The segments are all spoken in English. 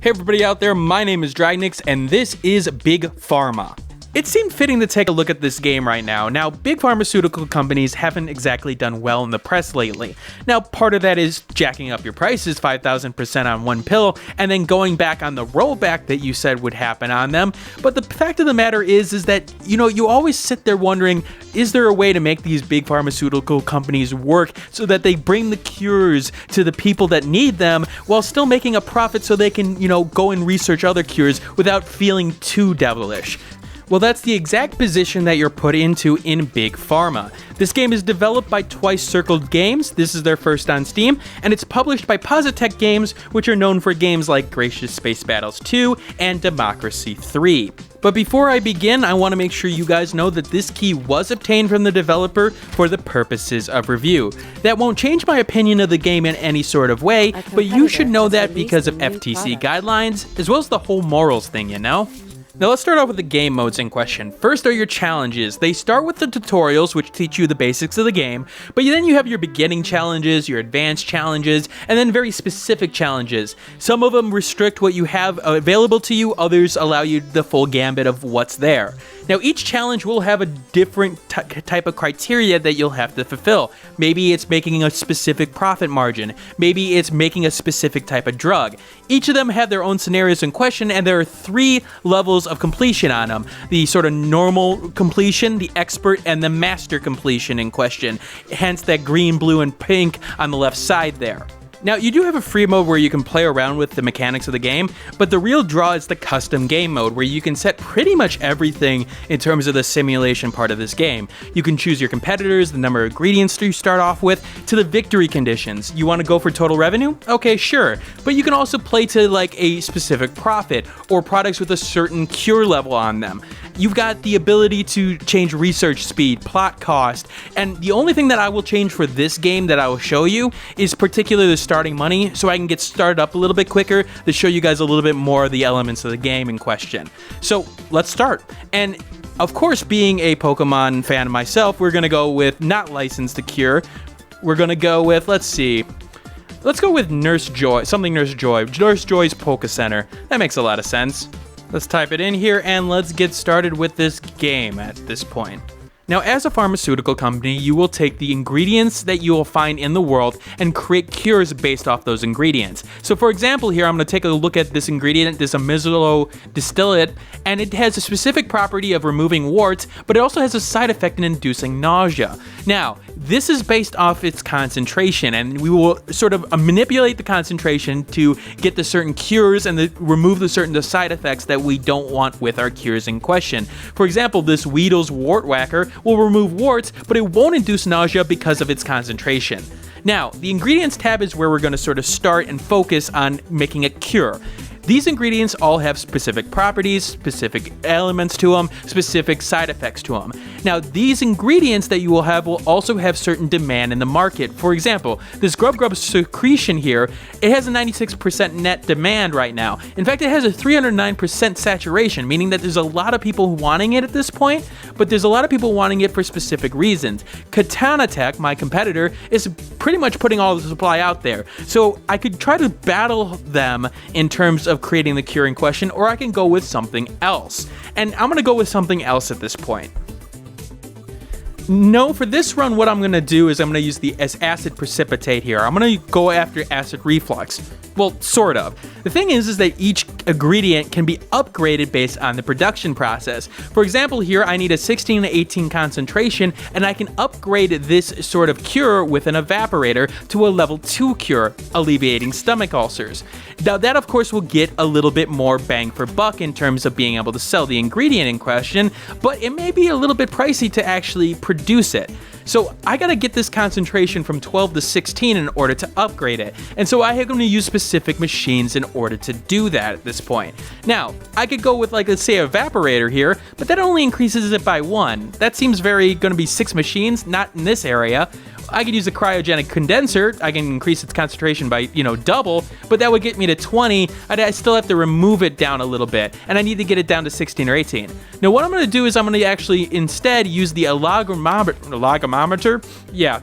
Hey everybody out there, my name is Dragnix and this is Big Pharma. It seemed fitting to take a look at this game right now. Now, big pharmaceutical companies haven't exactly done well in the press lately. Now, part of that is jacking up your prices 5,000% on one pill and then going back on the rollback that you said would happen on them. But the fact of the matter is that, you always sit there wondering, is there a way to make these big pharmaceutical companies work so that they bring the cures to the people that need them while still making a profit so they can, go and research other cures without feeling too devilish? Well, that's the exact position that you're put into in Big Pharma. This game is developed by Twice Circled Games, this is their first on Steam, and it's published by Positech Games, which are known for games like Gracious Space Battles 2 and Democracy 3. But before I begin, I want to make sure you guys know that this key was obtained from the developer for the purposes of review. That won't change my opinion of the game in any sort of way, but you should know that because of FTC guidelines, as well as the whole morals thing, Now let's start off with the game modes in question. First are your challenges. They start with the tutorials, which teach you the basics of the game, but then you have your beginning challenges, your advanced challenges, and then very specific challenges. Some of them restrict what you have available to you, others allow you the full gambit of what's there. Now each challenge will have a different type of criteria that you'll have to fulfill. Maybe it's making a specific profit margin, maybe it's making a specific type of drug. Each of them have their own scenarios in question, and there are 3 levels of completion on them. The sort of normal completion, the expert, and the master completion in question. Hence that green, blue, and pink on the left side there. Now, you do have a free mode where you can play around with the mechanics of the game, but the real draw is the custom game mode, where you can set pretty much everything in terms of the simulation part of this game. You can choose your competitors, the number of ingredients you start off with, to the victory conditions. You want to go for total revenue? Okay, sure. But you can also play to like a specific profit, or products with a certain cure level on them. You've got the ability to change research speed, plot cost, and the only thing that I will change for this game that I will show you is particularly the starting money, so I can get started up a little bit quicker to show you guys a little bit more of the elements of the game in question. So let's start. And of course, being a Pokemon fan myself, we're gonna go with not licensed to cure. We're gonna go with, let's go with Nurse Joy, Nurse Joy's Poke Center. That makes a lot of sense. Let's type it in here and let's get started with this game at this point. Now, as a pharmaceutical company, you will take the ingredients that you will find in the world and create cures based off those ingredients. So for example, here I'm going to take a look at this ingredient, this amisylo distillate, and it has a specific property of removing warts, but it also has a side effect in inducing nausea. Now, this is based off its concentration, and we will sort of manipulate the concentration to get the certain cures and remove the certain side effects that we don't want with our cures in question. For example, this Weedle's Wart Whacker will remove warts, but it won't induce nausea because of its concentration. Now, the ingredients tab is where we're going to sort of start and focus on making a cure. These ingredients all have specific properties, specific elements to them, specific side effects to them. Now, these ingredients that you will have will also have certain demand in the market. For example, this Grub secretion here, it has a 96% net demand right now. In fact, it has a 309% saturation, meaning that there's a lot of people wanting it at this point, but there's a lot of people wanting it for specific reasons. Katana Tech, my competitor, is pretty much putting all the supply out there. So I could try to battle them in terms of creating the cure in question, or I can go with something else. And I'm gonna go with something else at this point. No, for this run, what I'm going to do is I'm going to use the acid precipitate here. I'm going to go after acid reflux. Well, sort of. The thing is that each ingredient can be upgraded based on the production process. For example, here I need a 16 to 18 concentration, and I can upgrade this sort of cure with an evaporator to a level 2 cure, alleviating stomach ulcers. Now that of course will get a little bit more bang for buck in terms of being able to sell the ingredient in question, but it may be a little bit pricey to actually produce it. So I gotta get this concentration from 12 to 16 in order to upgrade it. And so I am gonna use specific machines in order to do that at this point. Now, I could go with, like, let's say, evaporator here, but that only increases it by 1. That seems gonna be 6 machines, not in this area. I could use a cryogenic condenser. I can increase its concentration by, double, but that would get me to 20. I still have to remove it down a little bit, and I need to get it down to 16 or 18. Now, what I'm going to do is I'm going to actually instead use the allogometer,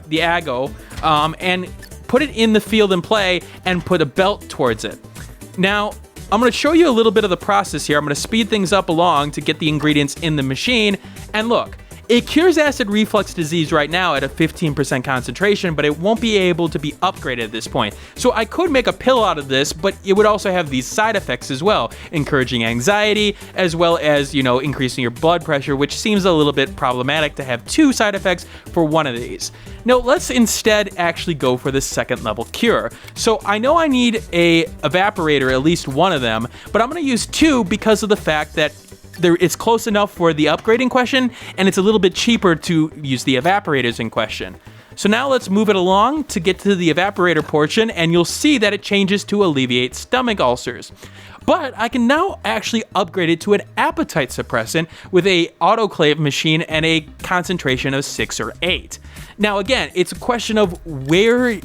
the AGO, and put it in the field and play and put a belt towards it. Now, I'm going to show you a little bit of the process here. I'm going to speed things up along to get the ingredients in the machine. And look, it cures acid reflux disease right now at a 15% concentration, but it won't be able to be upgraded at this point. So I could make a pill out of this, but it would also have these side effects as well, encouraging anxiety, as well as, increasing your blood pressure, which seems a little bit problematic to have 2 side effects for one of these. No, let's instead actually go for the second level cure. So I know I need a evaporator, at least one of them, but I'm going to use 2 because of the fact that it's close enough for the upgrade in question, and it's a little bit cheaper to use the evaporators in question. So now let's move it along to get to the evaporator portion, and you'll see that it changes to alleviate stomach ulcers. But I can now actually upgrade it to an appetite suppressant with a autoclave machine and a concentration of 6 or 8. Now again, it's a question of where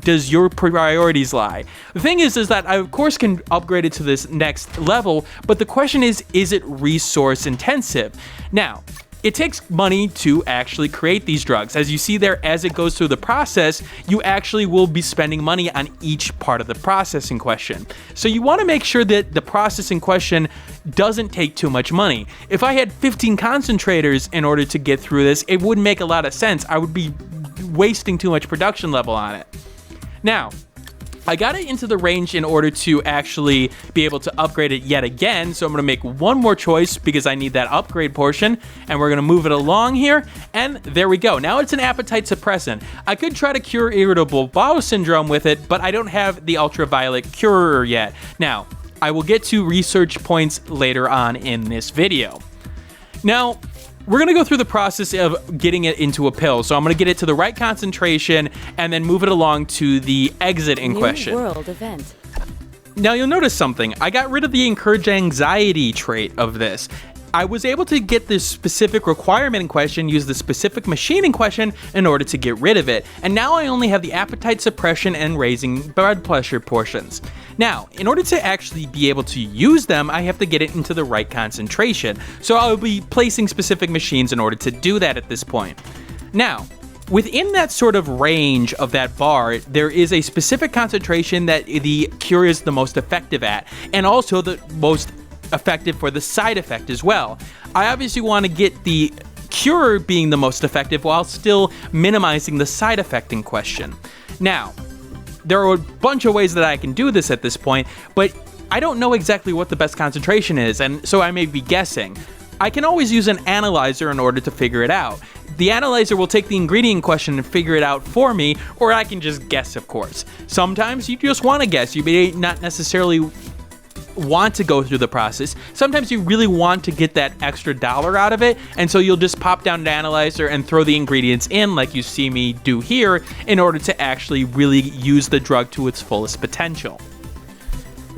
does your priorities lie? The thing is that I of course can upgrade it to this next level, but the question is it resource intensive? Now, it takes money to actually create these drugs. As you see there, as it goes through the process, you actually will be spending money on each part of the process in question. So you want to make sure that the process in question doesn't take too much money. If I had 15 concentrators in order to get through this, it wouldn't make a lot of sense. I would be wasting too much production level on it. Now, I got it into the range in order to actually be able to upgrade it yet again, so I'm going to make one more choice because I need that upgrade portion, and we're going to move it along here, and there we go. Now it's an appetite suppressant. I could try to cure irritable bowel syndrome with it, but I don't have the ultraviolet curer yet. Now, I will get to research points later on in this video. Now, we're going to go through the process of getting it into a pill. So I'm going to get it to the right concentration and then move it along to the exit in question. World event. Now you'll notice something. I got rid of the encourage anxiety trait of this. I was able to get this specific requirement in question, use the specific machine in question in order to get rid of it. And now I only have the appetite suppression and raising blood pressure portions. Now, in order to actually be able to use them, I have to get it into the right concentration. So I'll be placing specific machines in order to do that at this point. Now, within that sort of range of that bar, there is a specific concentration that the cure is the most effective at, and also the most effective for the side effect as well. I obviously want to get the cure being the most effective while still minimizing the side effect in question. Now, there are a bunch of ways that I can do this at this point, but I don't know exactly what the best concentration is, and so I may be guessing. I can always use an analyzer in order to figure it out. The analyzer will take the ingredient in question and figure it out for me, or I can just guess, of course. Sometimes you just want to guess. You may not necessarily want to go through the process. Sometimes you really want to get that extra dollar out of it, and so you'll just pop down the analyzer and throw the ingredients in like you see me do here in order to actually really use the drug to its fullest potential.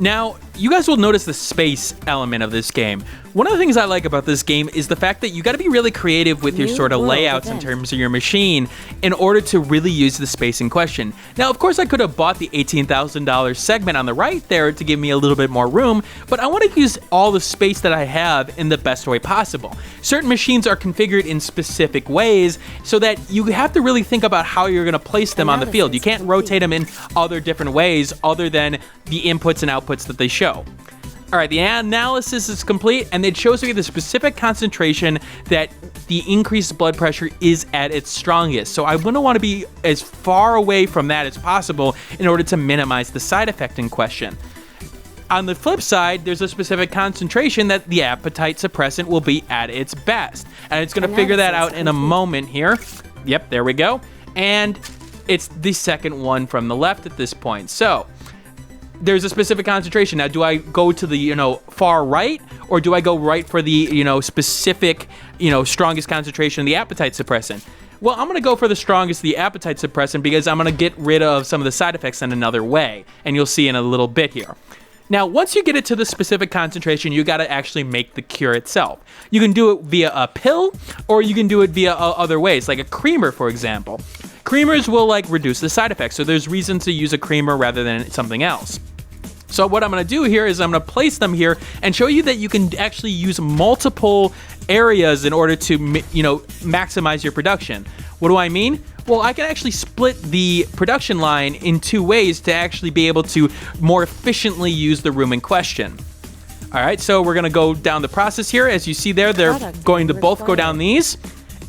Now, you guys will notice the space element of this game. One of the things I like about this game is the fact that you got to be really creative with your sort of layouts in terms of your machine in order to really use the space in question. Now, of course, I could have bought the $18,000 segment on the right there to give me a little bit more room, but I want to use all the space that I have in the best way possible. Certain machines are configured in specific ways so that you have to really think about how you're going to place them on the field. You can't rotate them in other different ways other than the inputs and outputs that they show. All right, the analysis is complete, and it shows me the specific concentration that the increased blood pressure is at its strongest. So I'm going to want to be as far away from that as possible in order to minimize the side effect in question. On the flip side, there's a specific concentration that the appetite suppressant will be at its best. And it's going to figure that out in a moment here. Yep, there we go. And it's the second one from the left at this point. So there's a specific concentration. Now, do I go to the, far right, or do I go right for the, specific, strongest concentration of the appetite suppressant? Well, I'm going to go for the strongest, the appetite suppressant, because I'm going to get rid of some of the side effects in another way, and you'll see in a little bit here. Now, once you get it to the specific concentration, you got to actually make the cure itself. You can do it via a pill, or you can do it via other ways, like a creamer, for example. Creamers will reduce the side effects, so there's reason to use a creamer rather than something else. So what I'm going to do here is I'm going to place them here and show you that you can actually use multiple areas in order to, maximize your production. What do I mean? Well, I can actually split the production line in two ways to actually be able to more efficiently use the room in question. All right, so we're gonna go down the process here. As you see there, they're going to both go down these.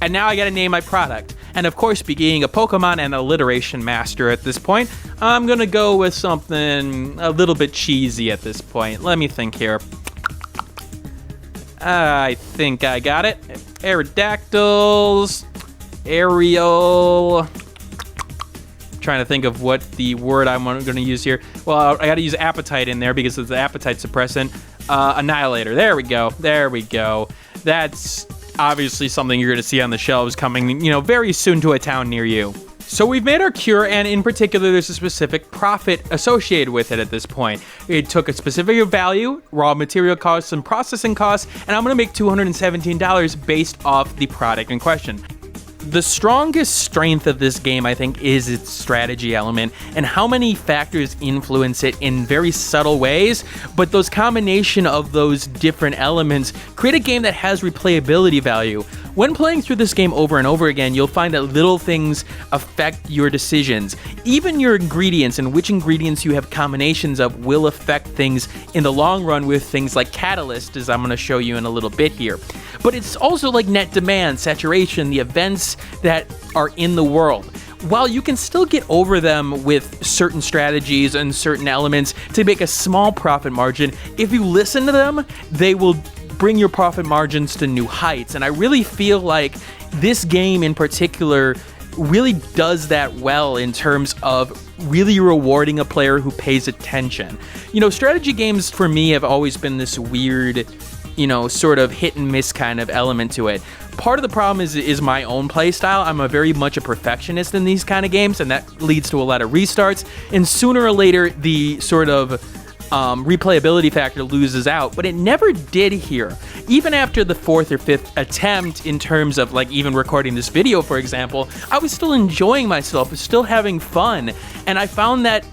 And now I gotta name my product. And of course, being a Pokemon and alliteration master at this point, I'm gonna go with something a little bit cheesy at this point. Let me think here. I think I got it. Aerodactyls, aerial. Trying to think of what the word I'm going to use here. Well, I got to use appetite in there because it's the appetite suppressant. Annihilator. There we go. There we go. That's obviously something you're going to see on the shelves coming, very soon to a town near you. So we've made our cure, and in particular, there's a specific profit associated with it at this point. It took a specific value, raw material costs, and processing costs, and I'm going to make $217 based off the product in question. The strongest strength of this game, I think, is its strategy element and how many factors influence it in very subtle ways, but those combination of those different elements create a game that has replayability value. When playing through this game over and over again, you'll find that little things affect your decisions. Even your ingredients and which ingredients you have combinations of will affect things in the long run with things like catalyst, as I'm going to show you in a little bit here. But it's also like net demand, saturation, the events that are in the world. While you can still get over them with certain strategies and certain elements to make a small profit margin, if you listen to them, they will bring your profit margins to new heights. And I really feel like this game in particular really does that well in terms of really rewarding a player who pays attention. Strategy games for me have always been this weird, sort of hit and miss kind of element to it. Part of the problem is my own play style. I'm very much a perfectionist in these kind of games, and that leads to a lot of restarts. And sooner or later, the sort of replayability factor loses out, but it never did here. Even after the fourth or fifth attempt, in terms of even recording this video, for example, I was still enjoying myself, still having fun, and I found that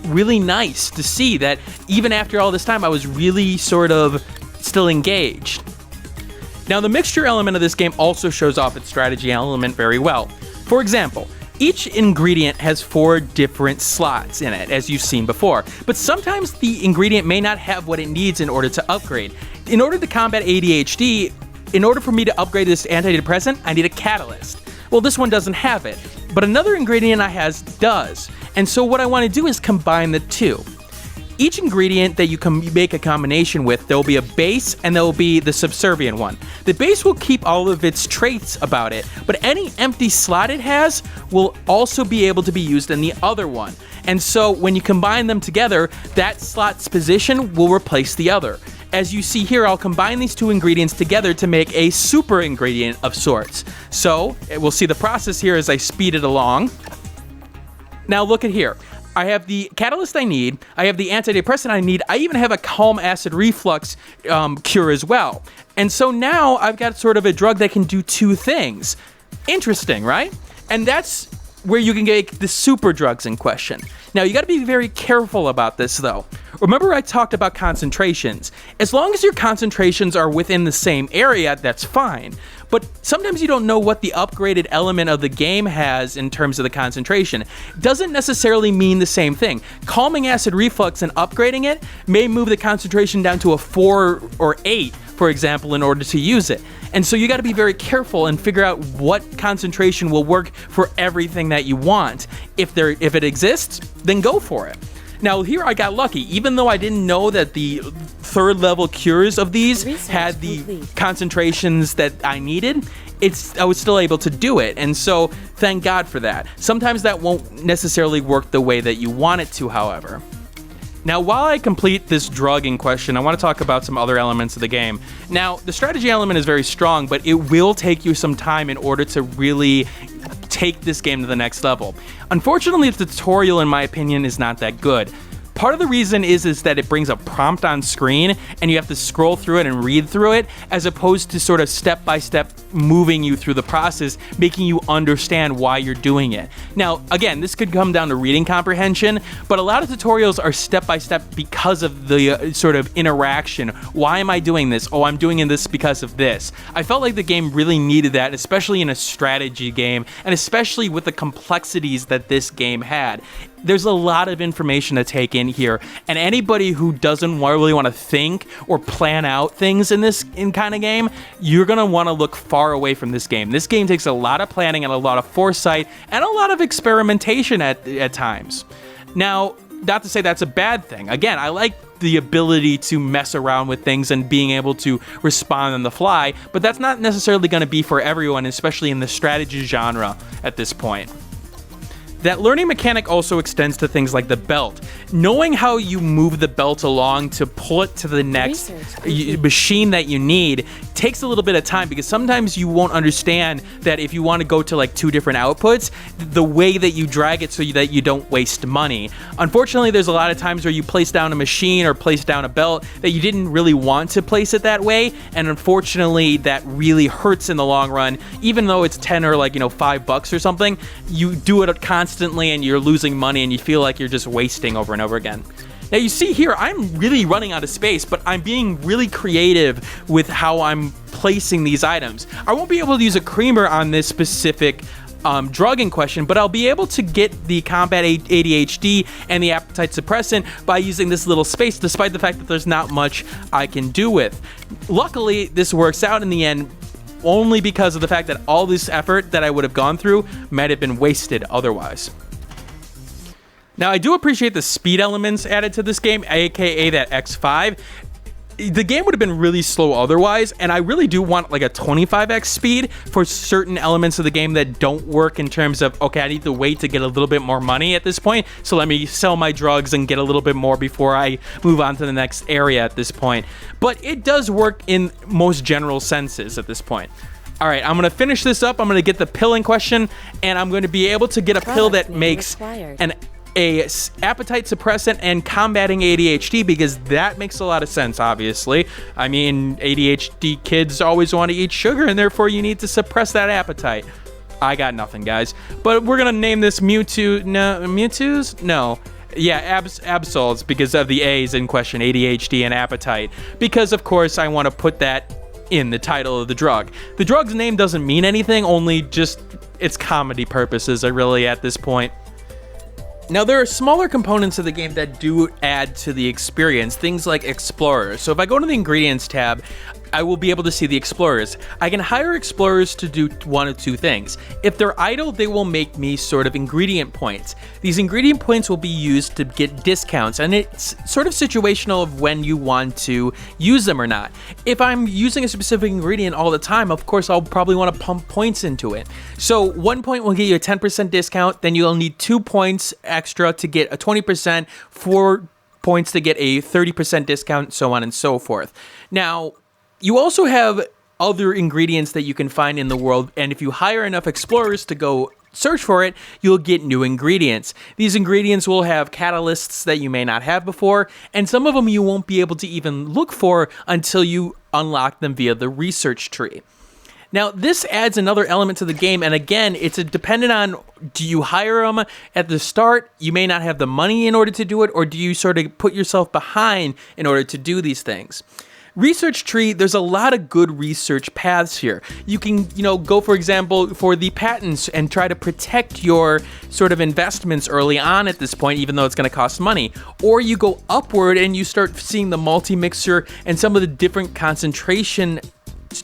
really nice to see that even after all this time, I was really sort of still engaged. Now, the mixture element of this game also shows off its strategy element very well. For example, each ingredient has 4 different slots in it, as you've seen before, but sometimes the ingredient may not have what it needs in order to upgrade. In order to combat ADHD, in order for me to upgrade this antidepressant, I need a catalyst. Well, this one doesn't have it, but another ingredient I has does. And so what I want to do is combine the two. Each ingredient that you can make a combination with, there will be a base and there will be the subservient one. The base will keep all of its traits about it, but any empty slot it has will also be able to be used in the other one. And so when you combine them together, that slot's position will replace the other. As you see here, I'll combine these two ingredients together to make a super ingredient of sorts. So we'll see the process here as I speed it along. Now look at here. I have the catalyst I need, I have the antidepressant I need, I even have a calm acid reflux cure as well. And so now I've got sort of a drug that can do 2 things. Interesting, right? And that's where you can get the super drugs in question. Now, you gotta be very careful about this though. Remember I talked about concentrations. As long as your concentrations are within the same area, that's fine. But sometimes you don't know what the upgraded element of the game has in terms of the concentration. Doesn't necessarily mean the same thing. Calming acid reflux and upgrading it may move the concentration down to a 4 or 8, for example, in order to use it. And so you got to be very careful and figure out what concentration will work for everything that you want. If it exists, then go for it. Now here I got lucky. Even though I didn't know that the 3rd level cures of these had the concentrations that I needed, I was still able to do it. And so thank God for that. Sometimes that won't necessarily work the way that you want it to, however. Now, while I complete this drug in question, I want to talk about some other elements of the game. Now, the strategy element is very strong, but it will take you some time in order to really take this game to the next level. Unfortunately, the tutorial, in my opinion, is not that good. Part of the reason is that it brings a prompt on screen and you have to scroll through it and read through it, as opposed to sort of step-by-step moving you through the process, making you understand why you're doing it. Now, again, this could come down to reading comprehension, but a lot of tutorials are step-by-step because of the sort of interaction. Why am I doing this? Oh, I'm doing this because of this. I felt like the game really needed that, especially in a strategy game, and especially with the complexities that this game had. There's a lot of information to take in here, and anybody who doesn't really want to think or plan out things in kind of game, you're going to want to look far away from this game. This game takes a lot of planning and a lot of foresight and a lot of experimentation at times. Now, not to say that's a bad thing. Again, I like the ability to mess around with things and being able to respond on the fly, but that's not necessarily going to be for everyone, especially in the strategy genre at this point. That learning mechanic also extends to things like the belt. Knowing how you move the belt along to pull it to the next machine that you need takes a little bit of time, because sometimes you won't understand that if you want to go to like 2 different outputs, the way that you drag it so that you don't waste money. Unfortunately, there's a lot of times where you place down a machine or place down a belt that you didn't really want to place it that way, and unfortunately that really hurts in the long run. Even though it's 10 or like, you know, $5 or something, you do it constantly and you're losing money and you feel like you're just wasting over and over again. Now you see here, I'm really running out of space, but I'm being really creative with how I'm placing these items. I won't be able to use a creamer on this specific drug in question, but I'll be able to get the combat ADHD and the appetite suppressant by using this little space, despite the fact that there's not much I can do with. Luckily, this works out in the end, only because of the fact that all this effort that I would have gone through might have been wasted otherwise. Now, I do appreciate the speed elements added to this game, aka that X5. The game would have been really slow otherwise, and I really do want like a 25x speed for certain elements of the game that don't work in terms of, okay, I need to wait to get a little bit more money at this point, so let me sell my drugs and get a little bit more before I move on to the next area at this point. But it does work in most general senses at this point. All right, I'm going to finish this up. I'm going to get the pill in question, and I'm going to be able to get a pill that makes a appetite suppressant and combating ADHD, because that makes a lot of sense, obviously. I mean, ADHD kids always want to eat sugar, and therefore you need to suppress that appetite. I got nothing, guys. But we're going to name this Mewtwo. No, Mewtwo's? No. Yeah, Absols, because of the A's in question, ADHD and appetite. Because, of course, I want to put that in the title of the drug. The drug's name doesn't mean anything, only just its comedy purposes, really, at this point. Now, there are smaller components of the game that do add to the experience, things like explorers. So if I go to the ingredients tab, I will be able to see the explorers. I can hire explorers to do one of 2 things. If they're idle, they will make me sort of ingredient points. These ingredient points will be used to get discounts, and it's sort of situational of when you want to use them or not. If I'm using a specific ingredient all the time, of course, I'll probably want to pump points into it. So 1 point will get you a 10% discount, then you'll need 2 points extra to get a 20%, 4 points to get a 30% discount, so on and so forth. Now, you also have other ingredients that you can find in the world, and if you hire enough explorers to go search for it, you'll get new ingredients. These ingredients will have catalysts that you may not have before, and some of them you won't be able to even look for until you unlock them via the research tree. Now, this adds another element to the game, and again, it's dependent on, do you hire them at the start? You may not have the money in order to do it, or do you sort of put yourself behind in order to do these things? Research tree, there's a lot of good research paths here. You can, go, for example, for the patents and try to protect your sort of investments early on at this point, even though it's going to cost money. Or you go upward and you start seeing the multi-mixer and some of the different concentration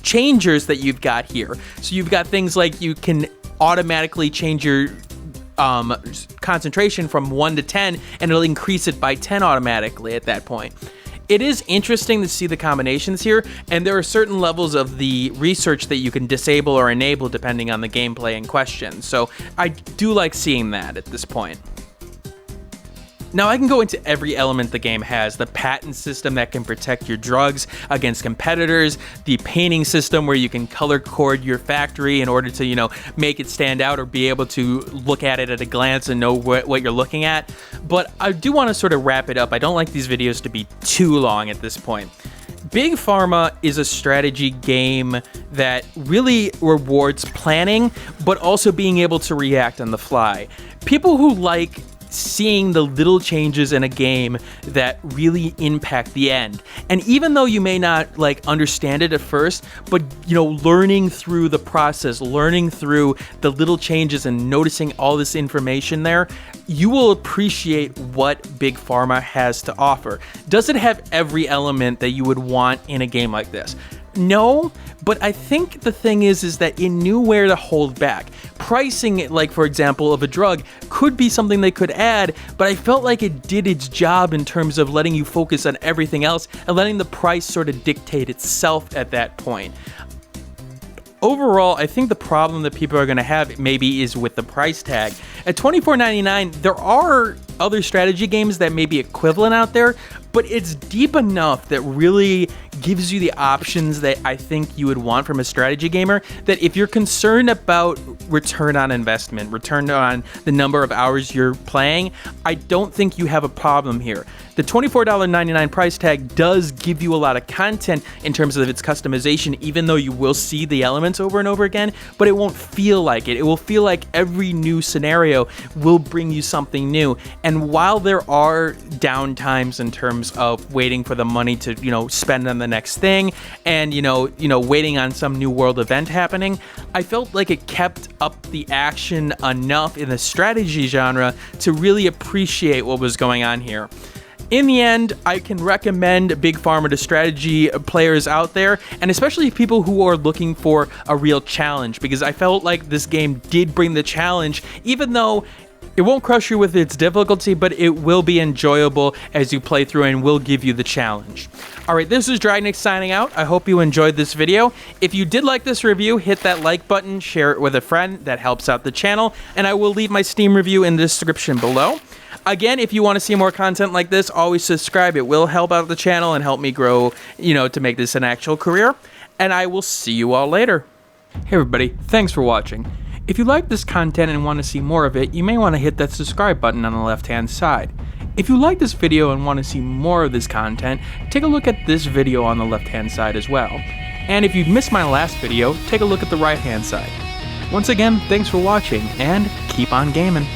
changers that you've got here. So you've got things like you can automatically change your concentration from 1 to 10, and it'll increase it by 10 automatically at that point. It is interesting to see the combinations here, and there are certain levels of the research that you can disable or enable depending on the gameplay in question. So I do like seeing that at this point. Now, I can go into every element the game has: the patent system that can protect your drugs against competitors, the painting system where you can color code your factory in order to, make it stand out or be able to look at it at a glance and know what you're looking at. But I do want to sort of wrap it up. I don't like these videos to be too long at this point. Big Pharma is a strategy game that really rewards planning, but also being able to react on the fly. People who like seeing the little changes in a game that really impact the end. And even though you may not like understand it at first, but learning through the process, learning through the little changes and noticing all this information there, you will appreciate what Big Pharma has to offer. Does it have every element that you would want in a game like this? No, but I think the thing is that it knew where to hold back. Pricing, like for example, of a drug could be something they could add, but I felt like it did its job in terms of letting you focus on everything else and letting the price sort of dictate itself at that point. Overall, I think the problem that people are going to have maybe is with the price tag. At $24.99, there are other strategy games that may be equivalent out there, but it's deep enough that really gives you the options that I think you would want from a strategy gamer, that if you're concerned about return on investment, return on the number of hours you're playing, I don't think you have a problem here. The $24.99 price tag does give you a lot of content in terms of its customization, even though you will see the elements over and over again, but it won't feel like it. It will feel like every new scenario will bring you something new. And while there are downtimes in terms of waiting for the money to, spend on the next thing and, waiting on some new world event happening, I felt like it kept up the action enough in the strategy genre to really appreciate what was going on here. In the end, I can recommend Big Pharma to strategy players out there, and especially people who are looking for a real challenge, because I felt like this game did bring the challenge, even though it won't crush you with its difficulty, but it will be enjoyable as you play through and will give you the challenge. Alright, this is Dragnix signing out. I hope you enjoyed this video. If you did like this review, hit that like button, share it with a friend, that helps out the channel, and I will leave my Steam review in the description below. Again, if you want to see more content like this, always subscribe. It will help out the channel and help me grow, to make this an actual career. And I will see you all later. Hey everybody, thanks for watching. If you like this content and want to see more of it, you may want to hit that subscribe button on the left-hand side. If you like this video and want to see more of this content, take a look at this video on the left-hand side as well. And if you've missed my last video, take a look at the right-hand side. Once again, thanks for watching, and keep on gaming.